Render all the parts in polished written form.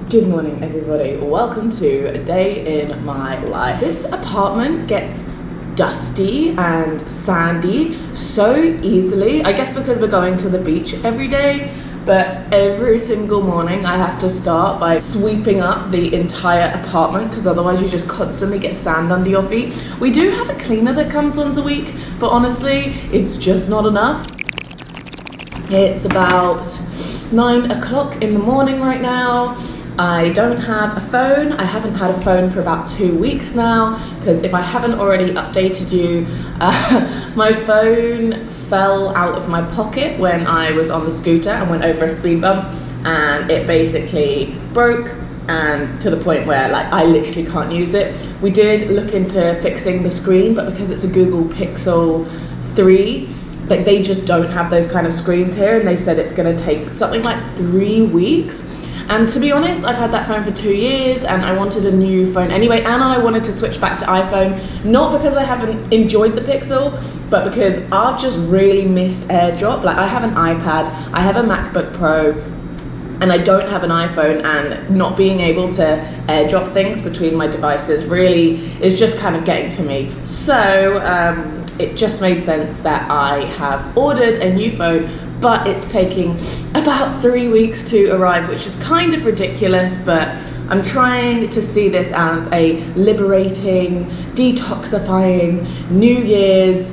Good morning, everybody. Welcome to a day in my life. This apartment gets dusty and sandy so easily. I guess because we're going to the beach every day, but every single morning I have to start by sweeping up the entire apartment because otherwise you just constantly get sand under your feet. We do have a cleaner that comes once a week, but honestly, it's just not enough. It's about 9 o'clock in the morning right now. I don't have a phone. I haven't had a phone for about 2 weeks now because if I haven't already updated you, my phone fell out of my pocket when I was on the scooter and went over a speed bump, and it basically broke, and to the point where I literally can't use it. We did look into fixing the screen, but because it's a Google Pixel 3, they just don't have those kind of screens here, and they said it's going to take something like 3 weeks. And to be honest, I've had that phone for 2 years and I wanted a new phone anyway, and I wanted to switch back to iPhone, not because I haven't enjoyed the Pixel, but because I've just really missed AirDrop. I have an iPad, I have a MacBook Pro, and I don't have an iPhone, and not being able to AirDrop things between my devices really is just kind of getting to me. So it just made sense that I have ordered a new phone, but it's taking about 3 weeks to arrive, which is kind of ridiculous, but I'm trying to see this as a liberating, detoxifying New Year's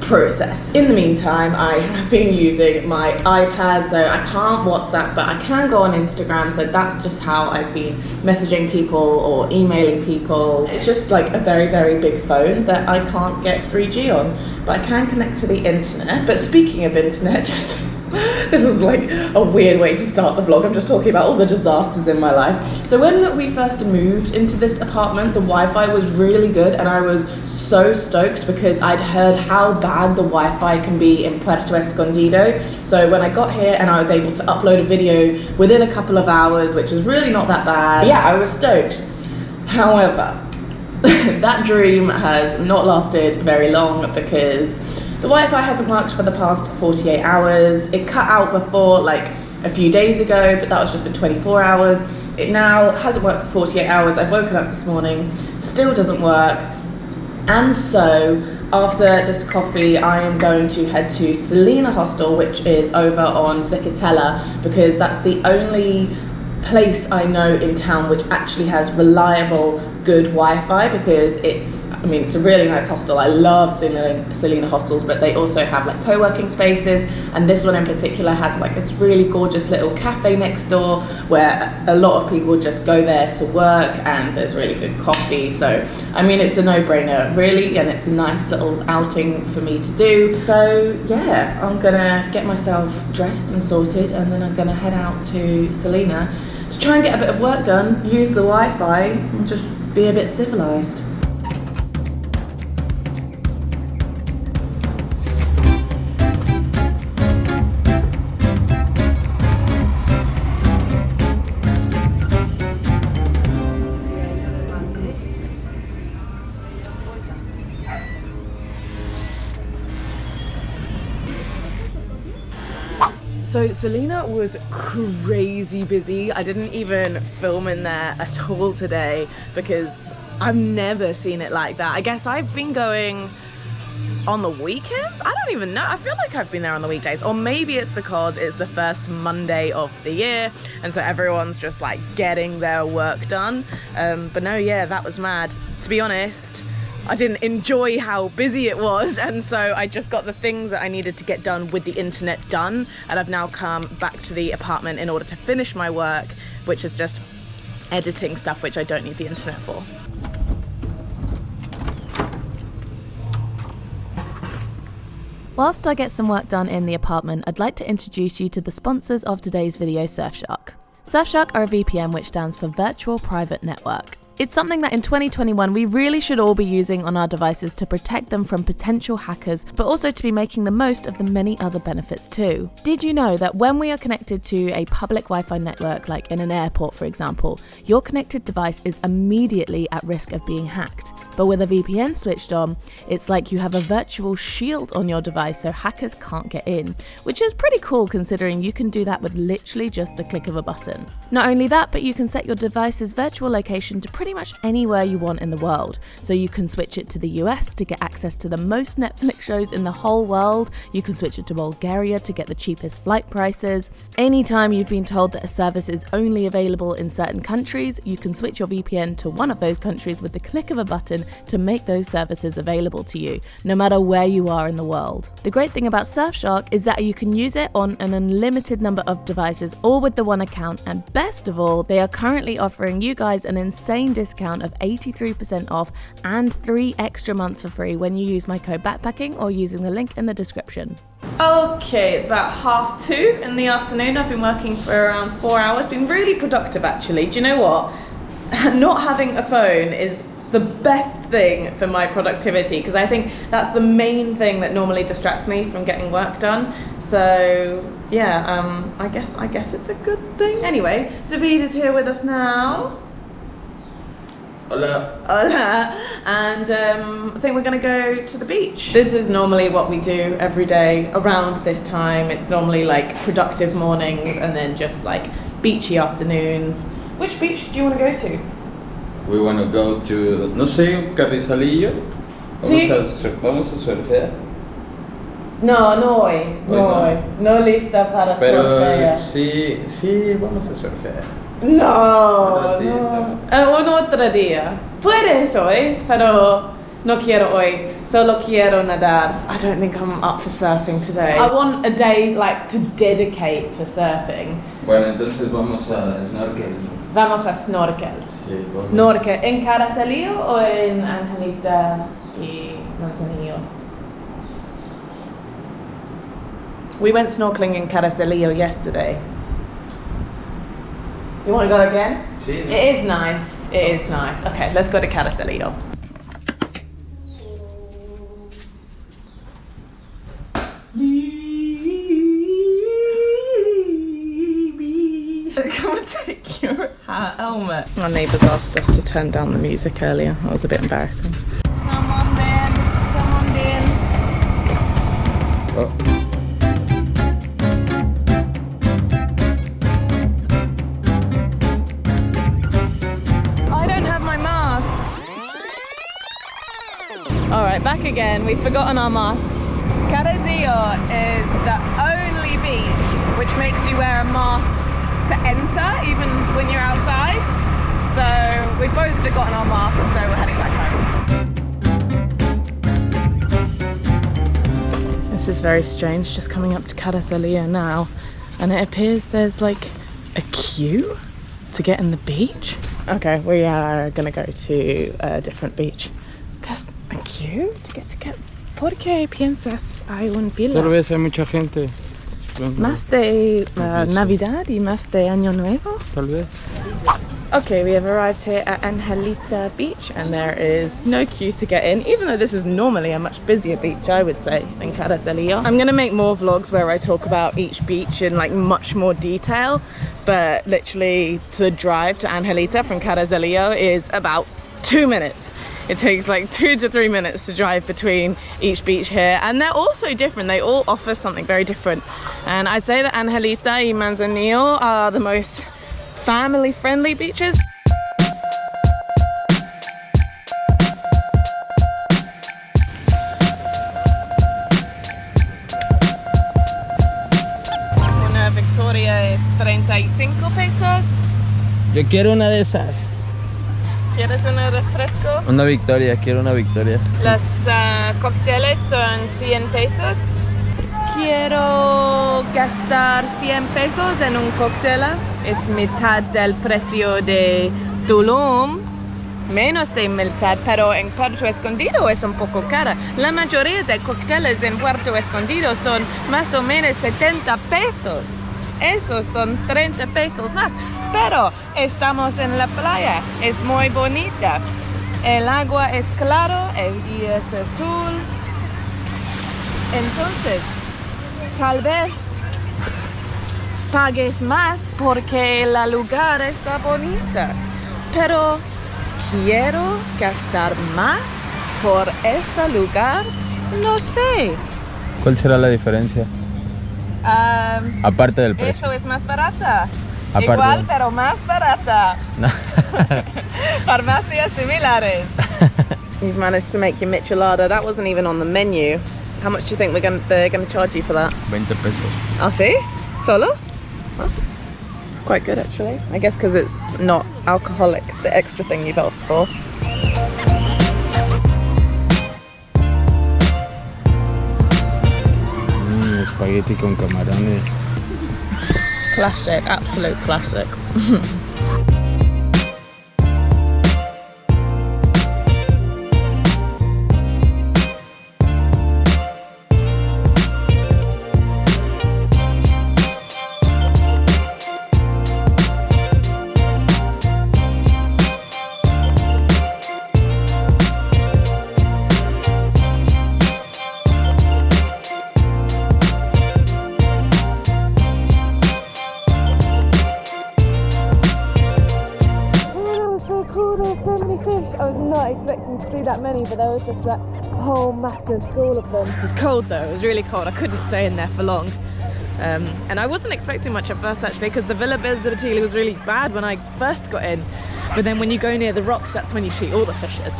process. In the meantime, I have been using my iPad, so I can't WhatsApp, but I can go on Instagram, so that's just how I've been messaging people or emailing people. It's just a very, very big phone that I can't get 3G on, but I can connect to the internet. But speaking of internet, this was a weird way to start the vlog. I'm just talking about all the disasters in my life. So when we first moved into this apartment, the Wi-Fi was really good, and I was so stoked because I'd heard how bad the Wi-Fi can be in Puerto Escondido. So when I got here and I was able to upload a video within a couple of hours, which is really not that bad, yeah, I was stoked. However, that dream has not lasted very long because the Wi-Fi hasn't worked for the past 48 hours. It cut out before a few days ago, but that was just for 24 hours. It now hasn't worked for 48 hours. I've woken up this morning, still doesn't work. And so after this coffee, I am going to head to Selina hostel, which is over on Zicatella, because that's the only place I know in town which actually has reliable, good Wi-Fi, because it's a really nice hostel. I love Selina hostels, but they also have co-working spaces, and this one in particular has this really gorgeous little cafe next door where a lot of people just go there to work, and there's really good coffee. So it's a no-brainer really, and it's a nice little outing for me to do. So yeah, I'm gonna get myself dressed and sorted, and then I'm gonna head out to Selina to try and get a bit of work done, use the Wi-Fi, and just be a bit civilized. So Selina was crazy busy. I didn't even film in there at all today because I've never seen it like that. I guess I've been going on the weekends? I don't even know. I feel like I've been there on the weekdays, or maybe it's because it's the first Monday of the year and so everyone's just getting their work done. But no, yeah, that was mad. To be honest, I didn't enjoy how busy it was, and so I just got the things that I needed to get done with the internet done, and I've now come back to the apartment in order to finish my work, which is just editing stuff which I don't need the internet for. Whilst I get some work done in the apartment, I'd like to introduce you to the sponsors of today's video, Surfshark. Surfshark are a VPN which stands for Virtual Private Network. It's something that in 2021 we really should all be using on our devices to protect them from potential hackers, but also to be making the most of the many other benefits too. Did you know that when we are connected to a public Wi-Fi network, like in an airport for example, your connected device is immediately at risk of being hacked? But with a VPN switched on, it's like you have a virtual shield on your device so hackers can't get in, which is pretty cool considering you can do that with literally just the click of a button. Not only that, but you can set your device's virtual location to pretty much anywhere you want in the world. So you can switch it to the US to get access to the most Netflix shows in the whole world. You can switch it to Bulgaria to get the cheapest flight prices. Anytime you've been told that a service is only available in certain countries, you can switch your VPN to one of those countries with the click of a button to make those services available to you, no matter where you are in the world. The great thing about Surfshark is that you can use it on an unlimited number of devices, all with the one account, and best of all, they are currently offering you guys an insane discount of 83% off and 3 extra months for free when you use my code backpacking or using the link in the description. Okay, it's about 2:30 in the afternoon. I've been working for around 4 hours. Been really productive actually. Do you know what? Not having a phone is the best thing for my productivity, because I think that's the main thing that normally distracts me from getting work done. So yeah, I guess it's a good thing. Anyway, David is here with us now. Hola. Hola. And I think we're gonna go to the beach. This is normally what we do every day around this time. It's normally like productive mornings and then just like beachy afternoons. Which beach do you want to go to? We want to go to, no sé, Carrizalillo. Vamos a surfear. No, no hoy. No lista para surfear. Sí, vamos a surfear. No, un otro día. Puedes hoy, pero no quiero hoy. Solo quiero nadar. I don't think I'm up for surfing today. I want a day like to dedicate to surfing. Bueno, entonces vamos a snorkel. Vamos a snorkel. Sí, vamos. Snorkel. ¿En Carrizalillo o en Angelita y Manzanillo? We went snorkeling in Carrizalillo yesterday. You want to go again? Sí. No. It is nice. It is nice. Okay, let's go to Carrizalillo. Come and take your helmet. Our neighbours asked us to turn down the music earlier. That was a bit embarrassing. Come on then. Come on then. Oh. Alright, back again. We've forgotten our masks. Carrizalillo is the only beach which makes you wear a mask to enter, even when you're outside. So we've both forgotten our masks, so we're heading back home. This is very strange, just coming up to Carrizalillo now, and it appears there's like a queue to get in the beach. Okay, we are gonna go to a different beach. A queue to get. ¿Por qué piensas hay un fila? Tal vez hay mucha gente. Más de Navidad y más de Año Nuevo? Tal vez. Okay, we have arrived here at Angelita Beach and there is no queue to get in, even though this is normally a much busier beach, I would say, than Carrizalillo. I'm gonna make more vlogs where I talk about each beach in like much more detail, but literally the drive to Angelita from Carrizalillo is about 2 minutes. It takes like 2 to 3 minutes to drive between each beach here, and they're all so different. They all offer something very different. And I'd say that Angelita y Manzanillo are the most family-friendly beaches. Una Victoria es 35 pesos. Yo quiero una de esas. ¿Quieres un refresco? Una Victoria, quiero una Victoria. Las cócteles son 100 pesos. Quiero gastar 100 pesos en un cóctel. Es mitad del precio de Tulum. Menos de mitad, pero en Puerto Escondido es un poco cara. La mayoría de cócteles en Puerto Escondido son más o menos 70 pesos. Esos son 30 pesos más. Pero estamos en la playa, es muy bonita. El agua es claro y es azul. Entonces, tal vez pagues más porque el lugar está bonita. Pero quiero gastar más por este lugar. No sé. ¿Cuál será la diferencia? Aparte del precio. Eso es más barata. Aparte. Igual, pero más barata. Farmacias similares. You've managed to make your michelada. That wasn't even on the menu. How much do you think they're going to charge you for that? 20 pesos. Oh, see? Solo? That's quite good, actually. I guess because it's not alcoholic, the extra thing you've asked for. Espagueti con camarones. Classic, absolute classic. Expecting to see that many, but there was just that whole massive school of them. It was cold though, it was really cold. I couldn't stay in there for long. And I wasn't expecting much at first actually, because the Villa Bezzetili was really bad when I first got in. But then when you go near the rocks, that's when you see all the fishes.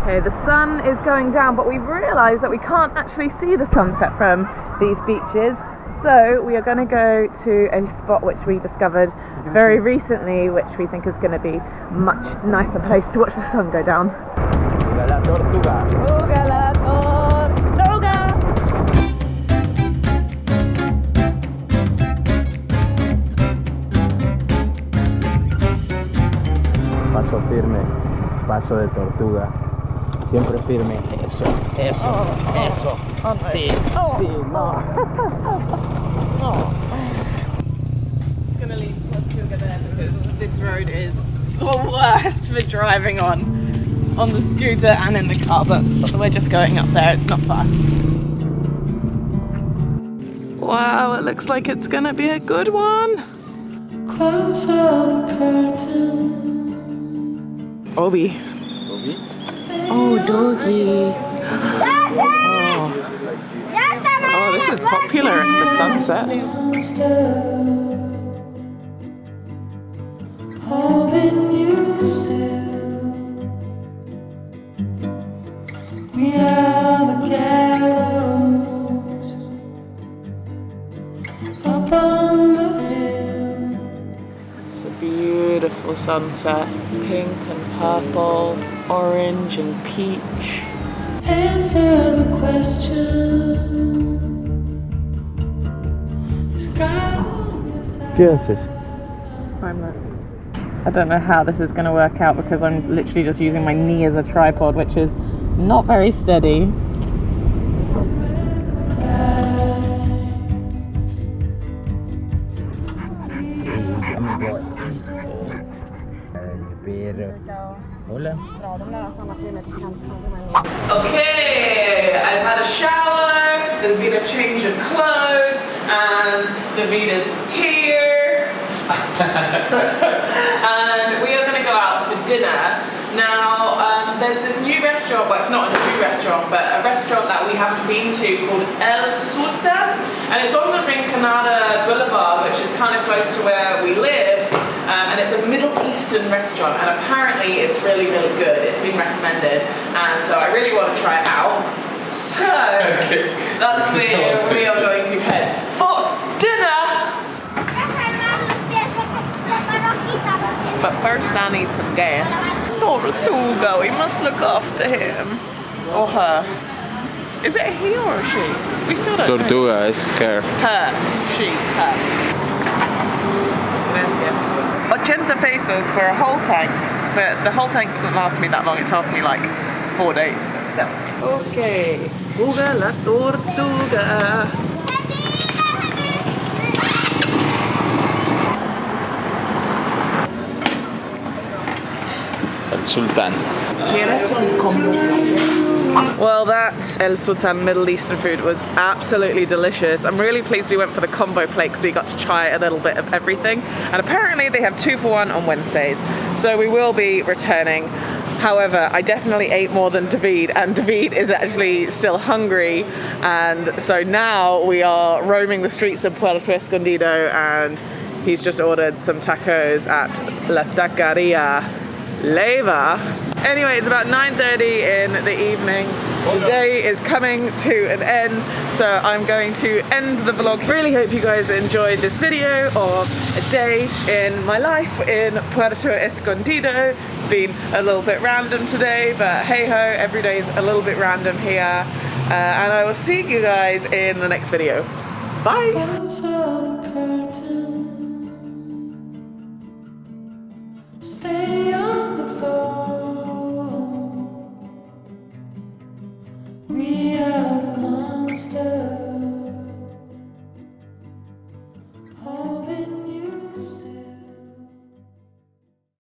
Okay, the sun is going down, but we've realised that we can't actually see the sunset from these beaches. So we are going to go to a spot which we discovered very recently, which we think is going to be a much nicer place to watch the sun go down. La Tortuga. La Tortuga. Paso firme, paso de tortuga. Siempre firme. Eso, eso. Sí, sí, no. Just gonna leave Tortuga there because this road is the worst for driving on the scooter and in the car, but we're just going up there, it's not far. Wow, it looks like it's gonna be a good one. Close all the curtains. Obi. Obi? Oh, doggy. Oh, this is popular for sunset. Holding you still. We are the gallows up on the hill. It's a beautiful sunset, pink and purple, orange and peach. Answer the question. ¿Qué haces? I don't know how this is going to work out because I'm literally just using my knee as a tripod, which is not very steady. Hola. Okay, I've had a shower, there's been a change of clothes, and David is here. And we are going to go out for dinner. Now, there's this new restaurant, well, it's not a new restaurant, but a restaurant that we haven't been to called Sultan, and it's on the Rinconada Boulevard, which is kind of close to where we live. And it's a Middle Eastern restaurant, and apparently it's really, really good. It's been recommended, and so I really want to try it out. So that's where we are going to head for dinner. But first I need some gas. Tortuga, we must look after him. Or her. Is it a he or a she? We still don't know. Tortuga is her. Her. She. Her. 80 pesos for a whole tank, but the whole tank doesn't last me that long, it lasts me like 4 days. Okay, fuga la tortuga. El Sultan. ¿Quieres un combo? Well, that El Sultan Middle Eastern food was absolutely delicious. I'm really pleased we went for the combo plate because we got to try a little bit of everything. And apparently they have 2 for 1 on Wednesdays. So we will be returning. However, I definitely ate more than David, and David is actually still hungry. And so now we are roaming the streets of Puerto Escondido, and he's just ordered some tacos at La Taqueria Leva. Anyway, it's about 9:30 in the evening. The day is coming to an end, so I'm going to end the vlog. Really hope you guys enjoyed this video of a day in my life in Puerto Escondido. It's been a little bit random today, but hey ho, every day is a little bit random here. And I will see you guys in the next video. Bye!